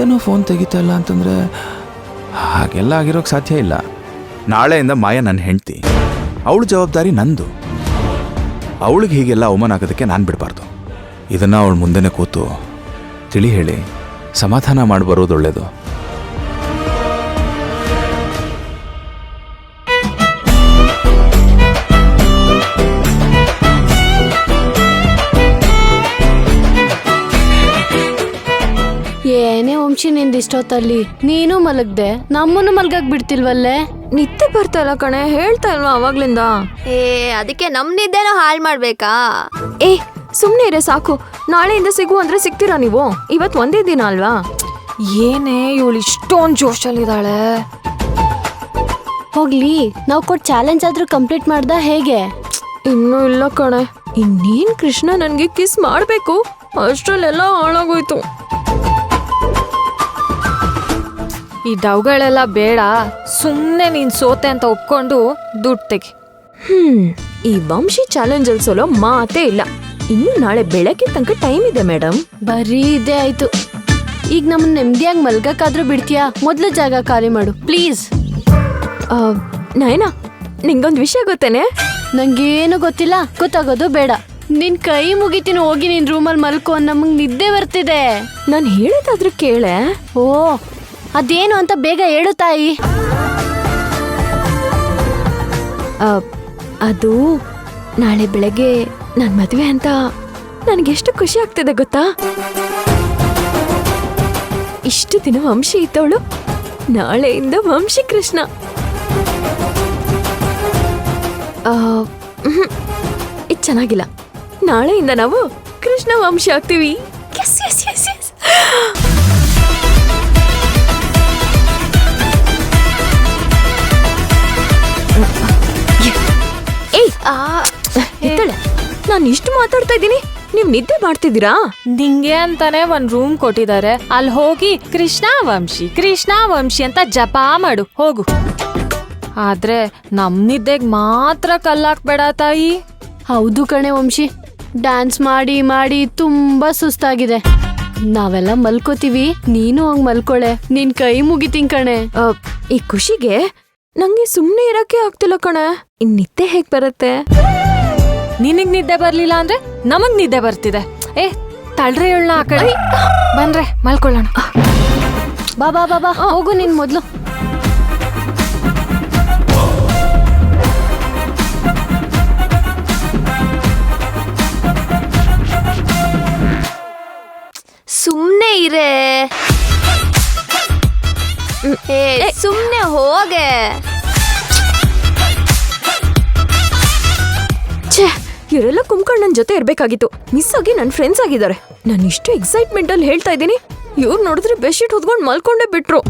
ಇವತ್ತೇನೋ ಫೋನ್ ತೆಗಿತಾ ಇಲ್ಲ ಅಂತಂದರೆ ಹಾಗೆಲ್ಲ ಆಗಿರೋಕ್ಕೆ ಸಾಧ್ಯ ಇಲ್ಲ. ನಾಳೆಯಿಂದ ಮಾಯಾ ನನ್ನ ಹೆಂಡ್ತಿ, ಅವಳ ಜವಾಬ್ದಾರಿ ನಂದು. ಅವಳಿಗೆ ಹೀಗೆಲ್ಲ ಅವಮಾನ ಆಗೋದಕ್ಕೆ ನಾನು ಬಿಡಬಾರ್ದು. ಇದನ್ನು ಅವಳ ಮುಂದೆನೇ ಕೂತು ತಿಳಿ ಹೇಳಿ ಸಮಾಧಾನ ಮಾಡಿ ಬರೋದು ಒಳ್ಳೆಯದು. ಏನೇ ವಂಶಿ ನಿಂದ ಇಷ್ಟೊತ್ತಲ್ಲಿ ನೀನು ಮಲಗ್ದೆ, ನಮ್ಮನ್ನು ಮಲ್ಗಕ್ ಬಿಡ್ತಿಲ್ವಲ್ಲೇ? ನಿದ್ದೆ ಬರ್ತಾ ಕಣೆ, ಹೇಳ್ತಾ ಇಲ್ವಾ ಅವಾಗ್ಲಿಂದ? ಅದಕ್ಕೆ ನಮ್ ನಿದ್ದೆನೋ ಹಾಳು ಮಾಡ್ಬೇಕಾ? ಸುಮ್ನೆ ಇರೇ ಸಾಕು. ನಾಳೆಯಿಂದ ಸಿಗು ಅಂದ್ರೆ ಸಿಗ್ತೀರಾ ನೀವು? ಇವತ್ ಒಂದೇ ದಿನ ಅಲ್ವಾ? ಏನೇ ಇವಳು ಇಷ್ಟೊಂದು ಜೋಶಲ್ಲಿದ್ದಾಳೆ. ಹೋಗ್ಲಿ, ನಾವು ಕೊಟ್ಟು ಚಾಲೆಂಜ್ ಆದ್ರೂ ಕಂಪ್ಲೀಟ್ ಮಾಡ್ದ ಹೇಗೆ? ಇನ್ನೂ ಇಲ್ಲ ಕಣೆ. ಇನ್ನೇನ್ ಕೃಷ್ಣ ನನ್ಗೆ ಕಿಸ್ ಮಾಡ್ಬೇಕು, ಅಷ್ಟ್ರಲ್ಲೆಲ್ಲ ಹಾಳಾಗೋಯ್ತು. ಈ ಡವ್ಗಳೆಲ್ಲ ಬೇಡ, ಸುಮ್ಮನೆ ನೀನ್ ಸೋತೆ ಅಂತ ಒಪ್ಕೊಂಡು ದುಡ್ಡು ತೆಗಿ. ಈ ವಂಶಿ ಚಾಲೆಂಜ್ ಅಲ್ಲಿ ಸೋಲೋ ಮಾತೇ ಇಲ್ಲ. ಇನ್ನು ನಾಳೆ ಬೆಳಗ್ಗೆ ತನಕ ಟೈಮ್ ಇದೆ ಮೇಡಮ್. ಬರೀ ಇದೇ ಆಯ್ತು. ಈಗ ನಮ್ಮನ್ನ ನೆಮ್ಮದಿಯಾಗಿ ಮಲ್ಗಕ್ಕಾದ್ರೂ ಬಿಡ್ತೀಯಾ? ಮೊದ್ಲು ಜಾಗ ಖಾಲಿ ಮಾಡು ಪ್ಲೀಸ್. ನಯನಾ, ನಿಂಗೊಂದು ವಿಷಯ ಗೊತ್ತೇನೆ? ನಂಗೇನು ಗೊತ್ತಿಲ್ಲ, ಗೊತ್ತಾಗೋದು ಬೇಡ. ನಿನ್ ಕೈ ಮುಗಿತೀನಿ, ಹೋಗಿ ನಿನ್ ರೂಮಲ್ಲಿ ಮಲ್ಕೋ, ನಮಗ್ ನಿದ್ದೆ ಬರ್ತಿದೆ. ನಾನು ಹೇಳಿದಾದ್ರೂ ಕೇಳೆ. ಓ, ಅದೇನು ಅಂತ ಬೇಗ ಹೇಳು ತಾಯಿ. ಅದು ನಾಳೆ ಬೆಳಗ್ಗೆ ನನ್ನ ಮದುವೆ ಅಂತ ನನಗೆಷ್ಟು ಖುಷಿ ಆಗ್ತಿದೆ ಗೊತ್ತಾ? ಇಷ್ಟು ದಿನ ವಂಶಿ ಇದ್ದವಳು, ನಾಳೆಯಿಂದ ವಂಶಿ ಕೃಷ್ಣ. ಇದು ಚೆನ್ನಾಗಿಲ್ಲ. ನಾಳೆಯಿಂದ ನಾವು ಕೃಷ್ಣ ವಂಶಿ ಆಗ್ತೀವಿ. Yes yes yes yes. ನಾನು ಇಷ್ಟು ಮಾತಾಡ್ತಾ ಇದ್ದೀನಿ, ನೀವ್ ನಿದ್ದೆ ಮಾಡ್ತಿದ್ದೀರಾ? ನಿಂಗೆ ಅಂತಾನೆ ಒಂದ್ ರೂಮ್ ಕೊಟ್ಟಿದ್ದಾರೆ, ಅಲ್ಲಿ ಹೋಗಿ ಕೃಷ್ಣ ವಂಶಿ ಅಂತ ಜಪ ಮಾಡು ಹೋಗು. ಆದ್ರೆ ನಮ್ ನಿದ್ದೆಗ್ ಮಾತ್ರ ಕಲ್ಲಾಕ್ಬೇಡ ತಾಯಿ. ಹೌದು ಕಣೆ ವಂಶಿ, ಡ್ಯಾನ್ಸ್ ಮಾಡಿ ಮಾಡಿ ತುಂಬಾ ಸುಸ್ತಾಗಿದೆ. ನಾವೆಲ್ಲ ಮಲ್ಕೋತೀವಿ, ನೀನು ಹಂಗ್ ಮಲ್ಕೊಳೆ. ನಿನ್ ಕೈ ಮುಗಿತೀನಿ ಕಣೆ. ಈ ಖುಷಿಗೆ ನಂಗೆ ಸುಮ್ನೆ ಇರಕ್ಕೆ ಆಗ್ತಿಲ್ಲ ಕಣೆ. ಇನ್ ನಿದ್ದೆ ಹೇಗ್ ಬರುತ್ತೆ? ನಿನಗ್ ನಿದ್ದೆ ಬರ್ಲಿಲ್ಲ ಅಂದ್ರೆ ನಮಗ್ ನಿದ್ದೆ ಬರ್ತಿದೆ. ತಳ್ರೆ ಹೇಳ ಆ ಕಡೆ ಬನ್ರೆ ಮಲ್ಕೊಳ್ಳೋಣ. ಬಾ ಬಾ ಬಾ ಬಾ, ಹೋಗು ನಿನ್ ಮೊದ್ಲು. ಸುಮ್ನೆ ಇರೇ. ಸುಮ್ನೆ ಹೋಗೆ. ಛೇ, ಇವರೆಲ್ಲ ಕುಂಬ್ಕೊಂಡು ನನ್ನ ಜೊತೆ ಇರ್ಬೇಕಾಗಿತ್ತು. ಮಿಸ್ ಆಗಿ ನನ್ನ ಫ್ರೆಂಡ್ಸ್ ಆಗಿದ್ದಾರೆ. ನಾನು ಇಷ್ಟು ಎಕ್ಸೈಟ್ಮೆಂಟ್ ಅಲ್ಲಿ ಹೇಳ್ತಾ ಇದ್ದೀನಿ, ಇವ್ರು ನೋಡಿದ್ರೆ ಬೆಡ್ಶೀಟ್ ಹೊದ್ಕೊಂಡು ಮಲ್ಕೊಂಡೇ ಬಿಟ್ರು.